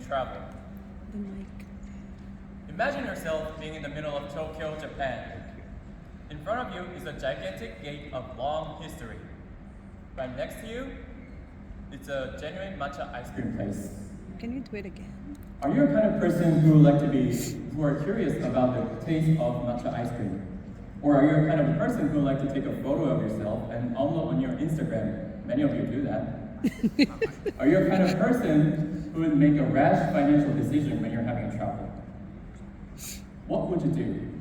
travel. The mic. Imagine yourself being in the middle of Tokyo, Japan. In front of you is a gigantic gate of long history. Right next to you, it's a genuine matcha ice cream place. Can you do it again? Are you a kind of person who are curious about the taste of matcha ice cream? Or are you a kind of person who like to take a photo of yourself and upload on your Instagram? Many of you do that. Are you a kind of person who would make a rash financial decision when you're having travel? What would you do?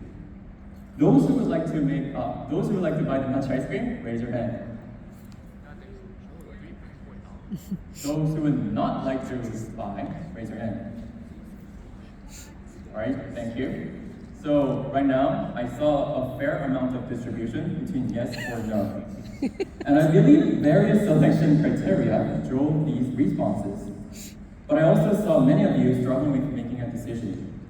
Those who would like to buy the matcha ice cream, raise your hand. Those who would not like to buy, raise your hand. All right, thank you. So right now, I saw a fair amount of distribution between yes or no. And I believe various selection criteria drove these responses. But I also saw many of you struggling with making a decision,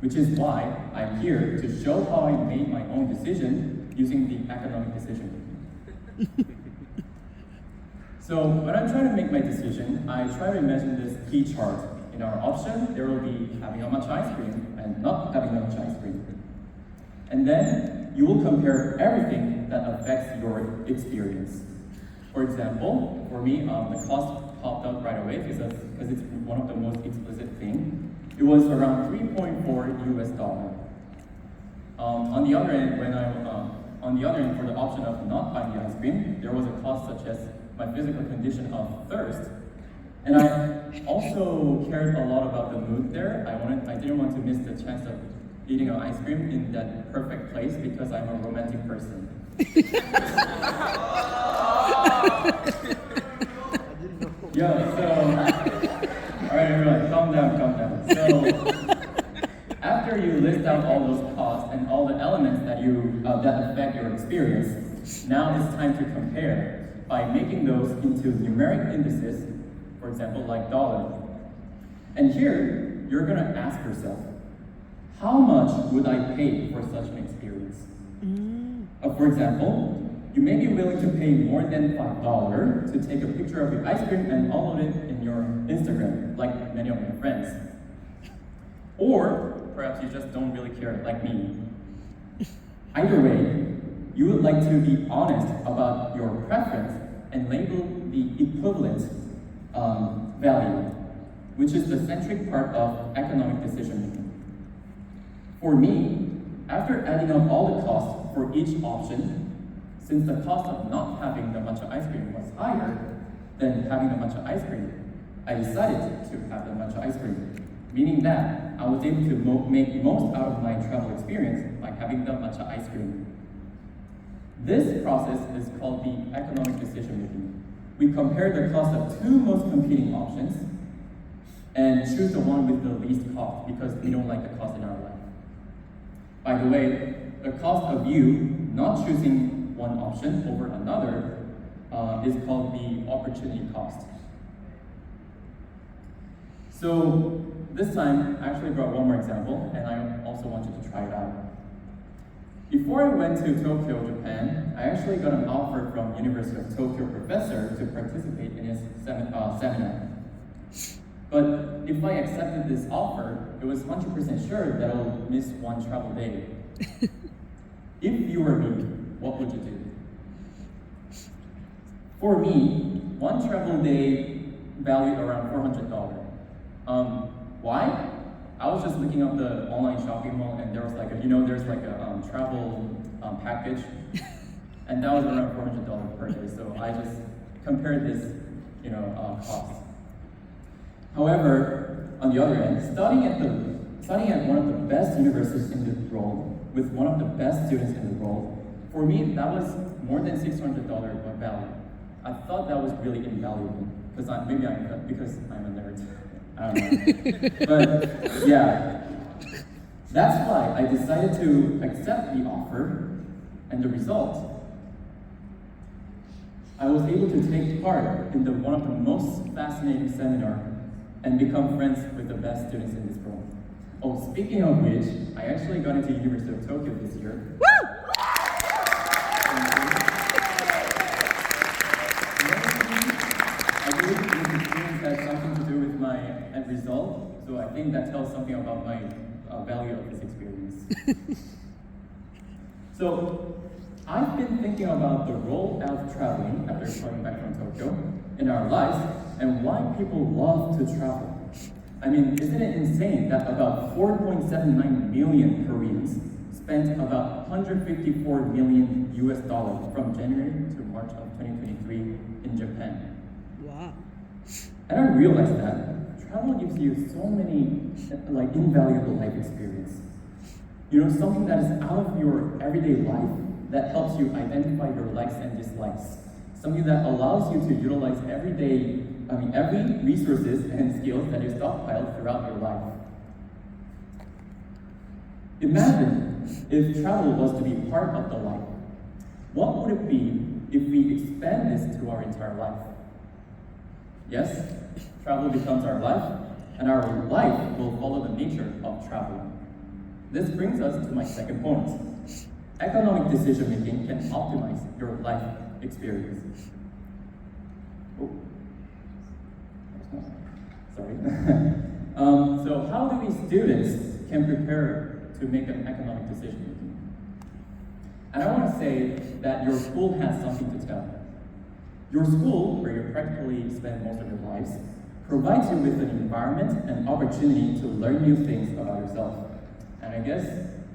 which is why I'm here to show how I made my own decision using the economic decision. So when I'm trying to make my decision, I try to imagine this key chart. In our option, there will be having a matcha ice cream and not having a matcha ice cream. And then you will compare everything that affects your experience. For example, for me, the cost popped up right away because it's one of the most explicit things. It was around $3.4 US. On the other end, for the option of not buying the ice cream, there was a cost such as my physical condition of thirst. And I also cared a lot about the mood there. I didn't want to miss the chance of eating an ice cream in that perfect place because I'm a romantic person. Alright everyone, calm down. So, after you list out all those costs and all the elements that affect your experience, now it's time to compare by making those into numeric indices, for example, like dollar. And here, you're gonna ask yourself, how much would I pay for such an experience? For example, you may be willing to pay more than $5 to take a picture of your ice cream and upload it in your Instagram, like many of my friends. Or perhaps you just don't really care, like me. Either way, you would like to be honest about your preference and label the equivalent value, which is the centric part of economic decision making. For me, after adding up all the costs for each option, since the cost of not having the matcha ice cream was higher than having the matcha ice cream, I decided to have the matcha ice cream, meaning that I was able to make most out of my travel experience by having the matcha ice cream. This process is called the economic decision making. We compare the cost of two most competing options and choose the one with the least cost because we don't like the cost in our life. By the way, the cost of you not choosing one option over another is called the opportunity cost. So this time, I actually brought one more example, and I also want you to try it out. Before I went to Tokyo, Japan, I actually got an offer from University of Tokyo professor to participate in his seminar. But if I accepted this offer, it was 100% sure that I'll miss one travel day. If you were me, what would you do? For me, one travel day valued around $400. Why? I was just looking up the online shopping mall, and there was there's like a travel package, and that was around $400 per day. So I just compared this, cost. However, on the other end, studying at one of the best universities in the world with one of the best students in the world, for me that was more than $600 value. I thought that was really invaluable because I'm a nerd. I don't know. But yeah, that's why I decided to accept the offer, and the result, I was able to take part in one of the most fascinating seminars and become friends with the best students in this world. Oh, speaking of which, I actually got into University of Tokyo this year. Woo! I believe this experience has something to do with my result. So I think that tells something about my value of this experience. So I've been thinking about the role of traveling after coming back from Tokyo in our lives and why people love to travel. I mean, isn't it insane that about 4.79 million Koreans spent about 154 million US dollars from January to March of 2023 in Japan? Wow. And I realized that travel gives you so many invaluable life experience. You know, something that is out of your everyday life that helps you identify your likes and dislikes. Something that allows you to utilize every resources and skills that you stockpiled throughout your life. Imagine if travel was to be part of the life. What would it be if we expand this to our entire life? Yes, travel becomes our life, and our life will follow the nature of travel. This brings us to my second point. Economic decision-making can optimize your life experience. Oh. Sorry. So how do we students can prepare to make an economic decision-making? And I want to say that your school has something to tell. Your school, where you practically spend most of your lives, provides you with an environment and opportunity to learn new things about yourself. And I guess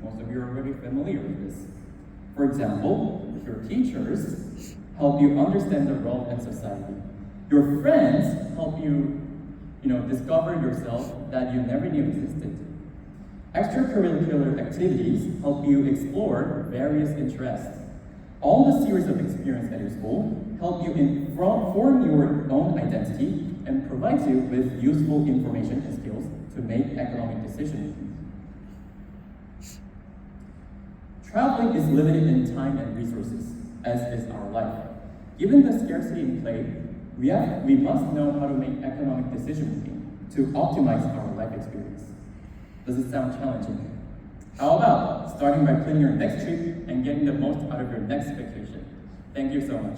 most of you are already familiar with this. For example, your teachers help you understand the role in society. Your friends help you, discover yourself that you never knew existed. Extracurricular activities help you explore various interests. All the series of experience at your school help you form your own identity and provide you with useful information and skills to make economic decisions. Traveling is limited in time and resources, as is our life. Given the scarcity in play, we must know how to make economic decision-making to optimize our life experience. Does it sound challenging? How about starting by planning your next trip and getting the most out of your next vacation? Thank you so much.